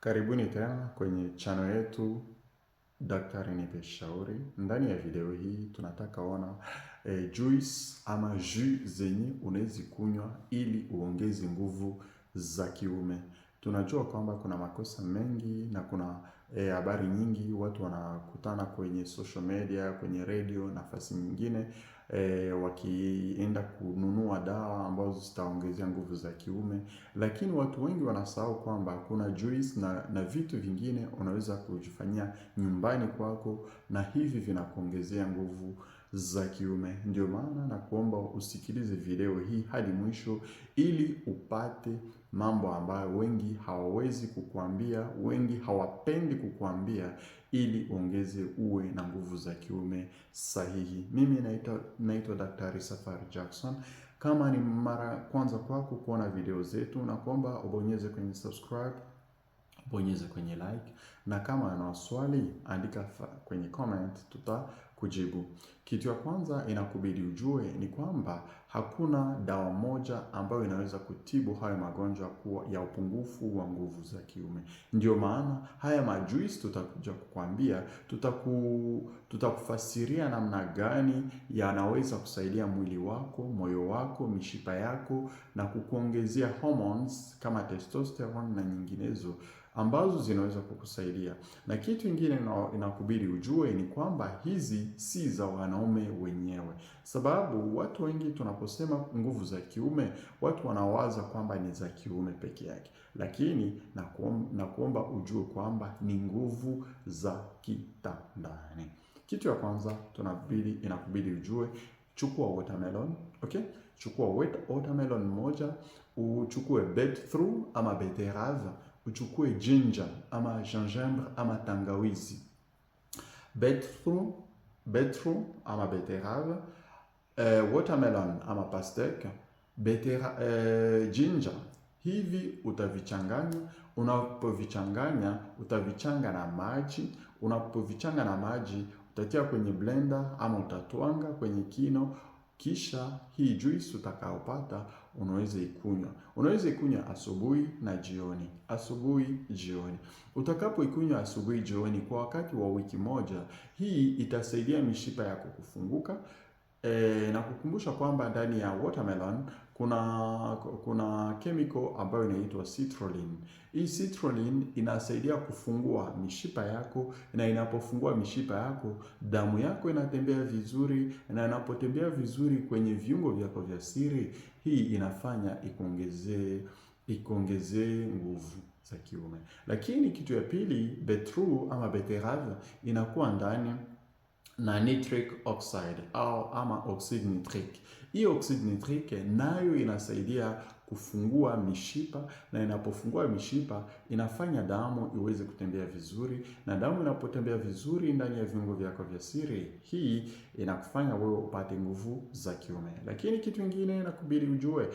Karibuni tena kwenye channel yetu Daktari Nipe Shauri. Ndani ya video hii tunataka ona juice ama jus zenye unaweza kunywa ili uongeze nguvu za kiume. Tunajua kwamba kuna makosa mengi na kuna habari nyingi watu wanakutana kwenye social media, kwenye radio, nafasi nyingine wakienda kununua dawa ambazo zitaongezea nguvu za kiume, lakini watu wengi wanasahau kwamba kuna juice na vitu vingine unaweza kujifanyia nyumbani kwako na hivi vinakuongezea nguvu za kiume. Ndio maana na kuomba usikilize video hii hadi mwisho ili upate mambo ambayo wengi hawawezi kukuambia, wengi hawapendi kukuambia, ili ongeze uwe na nguvu za kiume sahihi. Mimi naitwa Daktari Safari Jackson. Kama ni mara kwanza kwako kuona video zetu, na kuomba ubonyeze kwenye subscribe, bonyeza kwenye like, na kama ana swali andika kwenye comment, tutakujibu. Kitu ya kwanza inakubidi ujue ni kwamba hakuna dawa moja ambayo inaweza kutibu haya magonjwa kuwa ya upungufu wa nguvu za kiume. Ndio maana haya majuice tutakuja kukwambia, tutakufasiria namna gani yanaweza kusaidia mwili wako, moyo wako, mishipa yako na kukuongezea hormones kama testosterone na nyinginezo ambazo zinaweza kukusaidia. Na kitu kingine inakubidi ujue ni kwamba hizi si za wanaume wenyewe, sababu watu wengi tunaposema nguvu za kiume, watu wanawaza kwamba ni za kiume peke yake, lakini nakuomba ujue kwamba ni nguvu za kitandani. Kitu ya kwanza inakubidi ujue, chukua watermelon, okay? Chukua watermelon moja, uchukue beetroot ama beterave, uchukue ginger ama gingembre ama tangawizi. Beetroot ama beterave, watermelon ama pastèque, ginger. Hivi utavichanganya. Unapovichanganya utavichanga na maji. Unapovichanga na maji utatia kwenye blender ama utatwanga kwenye kino. Kisha hii juice utakaopata unaweza ikunywa. Unaweza ikunywa asubuhi na jioni. Asubuhi, jioni. Utakapoikunywa asubuhi, jioni kwa wakati wa wiki moja, hii itasaidia mishipa yako kufunguka. Na kukumbusha kwamba ndani ya watermelon kuna chemical ambayo inaitwa citrulline. Hii citrulline inasaidia kufungua mishipa yako, na inapofungua mishipa yako, damu yako inatembea vizuri, na inapotembea vizuri kwenye viungo vyako vya siri, hii inafanya ikuongezee nguvu za kiume. Lakini kitu ya pili, beetroot ama beterave inakuwa ndani na nitric oxide ama oxide nitric. Hii oxide nitric nayo inasaidia kufungua mishipa, na inapofungua mishipa inafanya damu iweze kutembea vizuri, na damu inapotembea vizuri ndani ya viungo vyako vya siri, hii inakufanya wewe upate nguvu za kiume. Lakini kitu kingine inakubidi ujue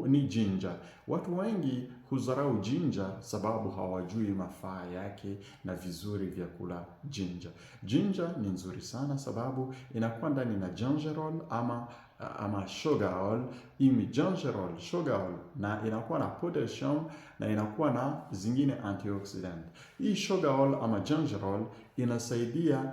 ni ginger. Watu wengi hudharau ginger sababu hawajui mafaa yake na vizuri vya kula ginger. Ginger ni nzuri sana sababu inakuwa ndani na gingerol ama sugarol. Hii gingerol, sugarol, na inakuwa na potassium na inakuwa na zingine antioxidant. Hii sugarol ama gingerol inasaidia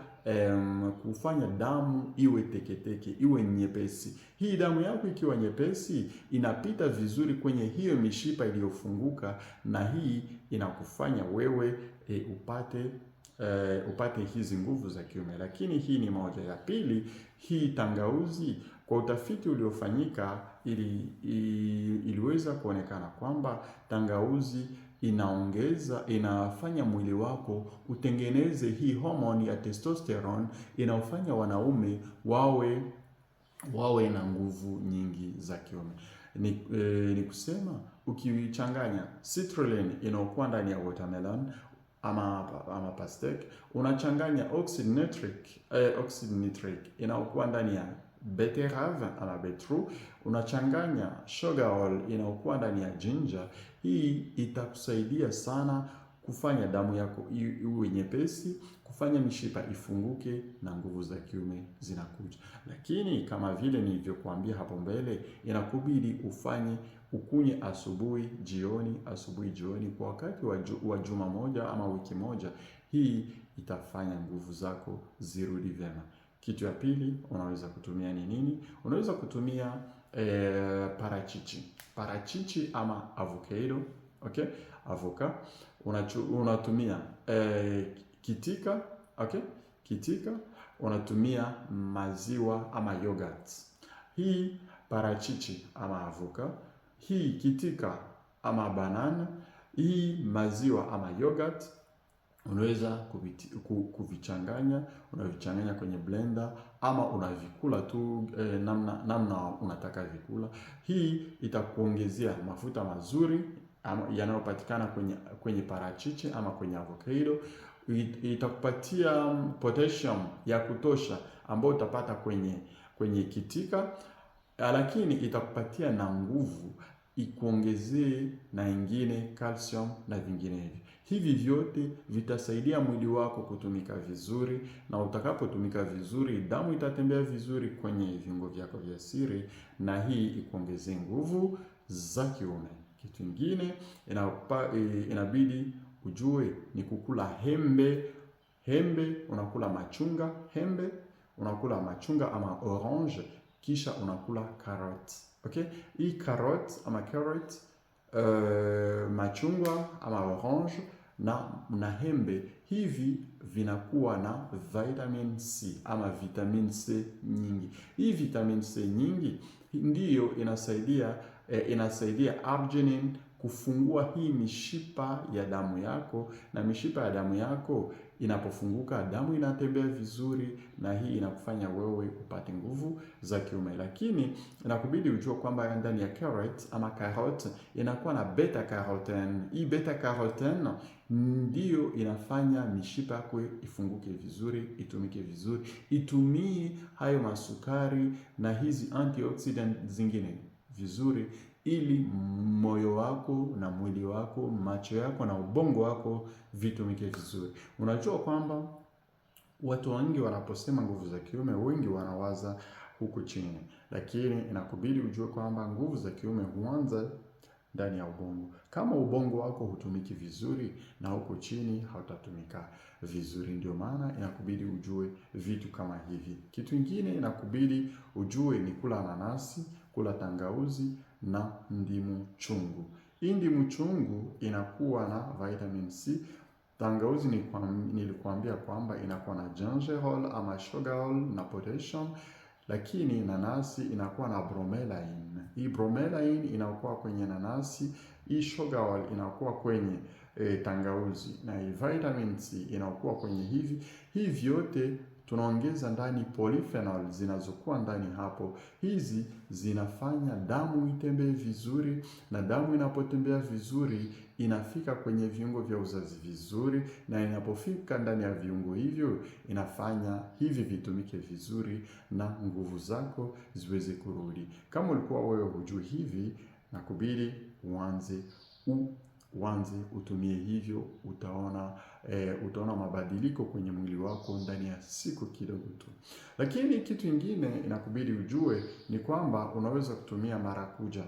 kufanya damu iwe teketeke, iwe nyepesi. Hii damu yako ikiwa nyepesi inapita vizuri kwenye hiyo mishipa iliyofunguka, na hii inakufanya wewe upate hizi nguvu za kiume. Lakini hii ni moja. Ya pili, hii tangauzi, kwa utafiti uliofanyika iliweza kuonekana kwamba tangauzi inafanya mwili wako utengeneze hii hormone ya testosterone, inaofanya wanaume wawe na nguvu nyingi za kiume. Ni kusema ukichanganya citrulline inayokuwa ndani ya watermelon ama pastèque, unachanganya oxide nitric inayokuwa ndani ya beterave ama beetroot, unachanganya sugarol inayokuwa ndani ya ginger, hii itakusaidia sana kufanya damu yako iwe nyepesi, kufanya mishipa ifunguke na nguvu za kiume zinakuja. Lakini kama vile nilivyokuambia hapo mbele, inakubidi ufanye ukunywe asubuhi jioni kwa wakati wa juma moja ama wiki moja. Hii itafanya nguvu zako zirudi vyema. Kitu ya pili unaweza kutumia ni nini? Unaweza kutumia parachichi ama avocado, okay? Unatumia kitika, okay? Kitika, unatumia maziwa ama yogurt. Hii parachichi ama avocado, hii kitika ama banana, hii maziwa ama yogurt unaweza unavichanganya kwenye blender ama unavikula tu namna unataka vikula. Hii itakuongezea mafuta mazuri yanayopatikana kwenye parachichi ama kwenye avocado. Itakupatia potassium ya kutosha ambayo utapata kwenye kitika, lakini itakupatia na nguvu, ikuongezee na ingine calcium na vinginevyo. Hivi vyote vitasaidia mwili wako kutumika vizuri, na utakapotumika vizuri, damu itatembea vizuri kwenye viungo vyako vya siri, na hii ikuongezee nguvu za kiume. Kitu kingine inabidi ujue ni kukula hembe, unakula machunga ama orange, kisha unakula carrot. Okay? Hii carrot, machungwa ama orange na hembe, hivi vinakuwa na vitamin C ama vitamin C nyingi. Hii vitamin C nyingi ndiyo inasaidia arginine kufungua hii mishipa ya damu yako, na mishipa ya damu yako inapofunguka, damu inatembea vizuri, na hii inakufanya wewe upate nguvu za kiume. Lakini inakubidi ujue kwamba ndani ya carrot inakuwa na beta carotene. Hii beta carotene ndiyo inafanya mishipa yako ifunguke vizuri, itumike vizuri, itumie hayo masukari na hizi antioxidant zingine vizuri, ili moyo wako na mwili wako, macho yako na ubongo wako vitumike vizuri. Unajua kwamba watu wengi wanaposema nguvu za kiume, wengi wanawaza huku chini, lakini inakubidi ujue kwamba nguvu za kiume huanza ndani ya ubongo. Kama ubongo wako hutumiki vizuri, na huko chini hautatumika vizuri. Ndio maana inakubidi ujue vitu kama hivi. Kitu kingine inakubidi ujue ni kula nanasi, kula tangauzi na ndimu chungu. Hii ndimu chungu inakuwa na vitamin C. Tangauzi nilikuambia kwamba inakuwa na gingerol ama sugarol na potassium, lakini nanasi inakuwa na bromelain. Hii bromelain inakuwa kwenye nanasi, hii sugarol inakuwa kwenye tangauzi, na hii vitamin C inakuwa kwenye hivi vyote tunaongeza ndani polyphenol zinazokuwa ndani hapo. Hizi zinafanya damu itembee vizuri, na damu inapotembea vizuri inafika kwenye viungo vya uzazi vizuri, na inapofika ndani ya viungo hivyo inafanya hivi vitumike vizuri na nguvu zako ziweze kurudi. Kama ulikuwa wewe hujui hivi, nakubidi uanze utumie hivyo, utaona mabadiliko kwenye mwili wako ndani ya siku kidogo tu. Lakini kitu kingine inakubidi ujue ni kwamba unaweza kutumia marakuja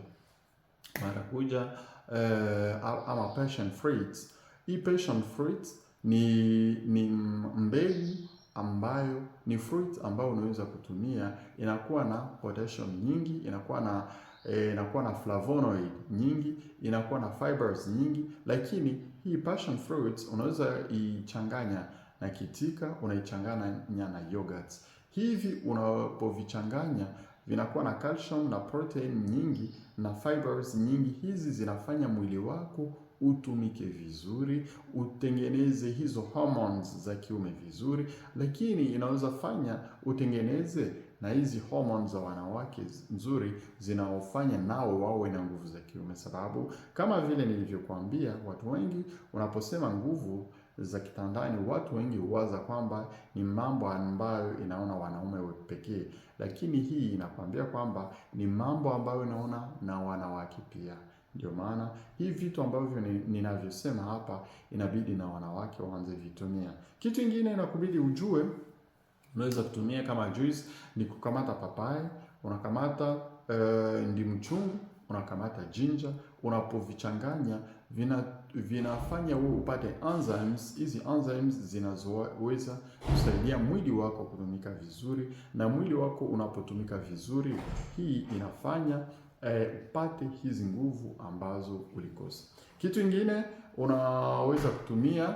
ama passion fruit. Hii passion fruit ni mbegu ambayo ni fruit ambayo unaweza kutumia. Inakuwa na potassium nyingi, inakuwa na flavonoid nyingi, inakuwa na fibers nyingi. Lakini hii passion fruit unaweza ichanganya na kitika, unaichanganya na yogurt. Hivi unapovichanganya vinakuwa na calcium na protein nyingi na fibers nyingi. Hizi zinafanya mwili wako utumike vizuri, utengeneze hizo hormones za kiume vizuri, lakini inaweza fanya utengeneze na hizi hormones za wanawake nzuri, zinaofanya nao wawe na nguvu za kiume. Sababu kama vile nilivyokuambia, watu wengi unaposema nguvu za kitandani, watu wengi huwaza kwamba ni mambo ambayo inaona wanaume pekee, lakini hii inakwambia kwamba ni mambo ambayo inaona na wanawake pia. Ndio maana hii vitu ambavyo ninavyosema hapa inabidi na wanawake waanze vitumia. Kitu kingine inakubidi ujue, unaweza kutumia kama juice, ni kukamata papai, unakamata ndimu chungu, unakamata ginger, unapovichanganya vinafanya wewe upate enzymes. Hizi enzymes zinazoweza kusaidia mwili wako kutumika vizuri, na mwili wako unapotumika vizuri, hii inafanya upate hizi nguvu ambazo ulikosa. Kitu kingine unaweza kutumia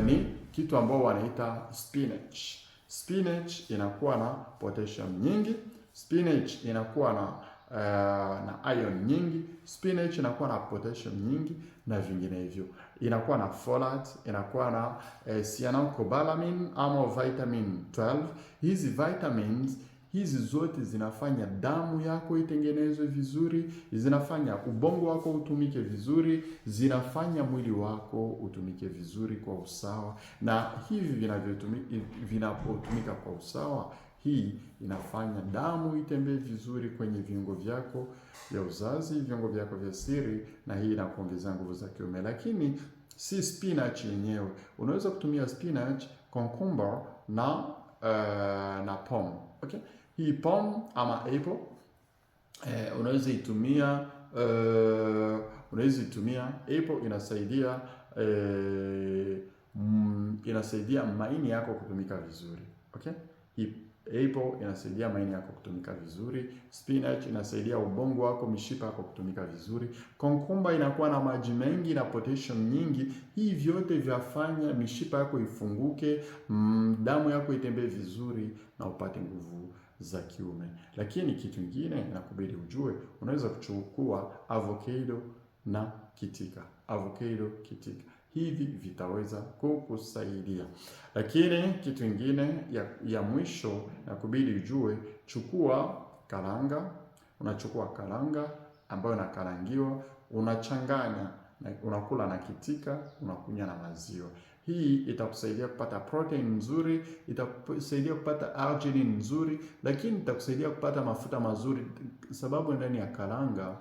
ni kitu ambao wanaita spinach. Spinach inakuwa na potassium nyingi, spinach inakuwa na iron nyingi, spinach inakuwa na potassium nyingi na vinginevyo. Inakuwa na folate, inakuwa na cyanocobalamin ama vitamin 12. Hizi vitamins hizi zote zinafanya damu yako itengenezwe vizuri, zinafanya ubongo wako utumike vizuri, zinafanya mwili wako utumike vizuri kwa usawa, na hivi vinapotumika kwa usawa, hii inafanya damu itembee vizuri kwenye viungo vyako vya uzazi, viungo vyako vya siri, na hii inakuongezea nguvu za kiume. Lakini si spinach yenyewe. Unaweza kutumia spinach, cucumber na pom. Okay? Hii pom ama apple unaweza itumia apple inasaidia maini yako kutumika vizuri. Okay? Hii apple inasaidia maini yako kutumika vizuri. Spinach inasaidia ubongo wako, mishipa yako kutumika vizuri. Cucumber inakuwa na maji mengi na potassium nyingi. Hii vyote vyafanya mishipa yako ifunguke, damu yako itembee vizuri na upate nguvu za kiume. Lakini kitu kingine inakubidi ujue, unaweza kuchukua avocado na kitika. Avocado, kitika, hivi vitaweza kukusaidia. Lakini kitu kingine ya mwisho inakubidi ujue, chukua karanga. Unachukua karanga ambayo inakarangiwa, unachanganya, unakula na kitika, unakunywa na maziwa. Hii itakusaidia kupata protein nzuri, itakusaidia kupata arginine nzuri, lakini itakusaidia kupata mafuta mazuri, sababu ndani ya karanga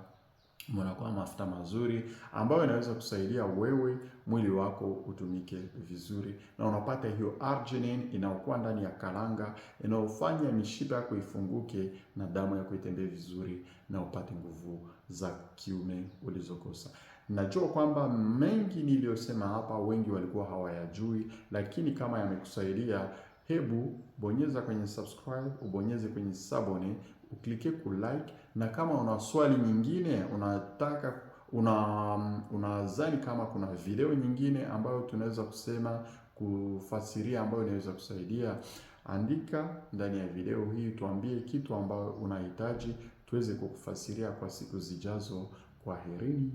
mnakuwa mafuta mazuri ambayo inaweza kusaidia wewe mwili wako utumike vizuri, na unapata hiyo arginine inayokuwa ndani ya karanga inayofanya mishipa yako ifunguke na damu yako itembee vizuri na upate nguvu za kiume ulizokosa. Najua kwamba mengi niliyosema hapa wengi walikuwa hawayajui, lakini kama yamekusaidia, hebu bonyeza kwenye subscribe, ubonyeze kwenye sabone, uklike ku like, na kama una swali nyingine unataka unadhani kama kuna video nyingine ambayo tunaweza kusema kufasiria ambayo inaweza kusaidia, andika ndani ya video hii, tuambie kitu ambayo unahitaji tuweze kukufasiria kwa siku zijazo. Kwaherini.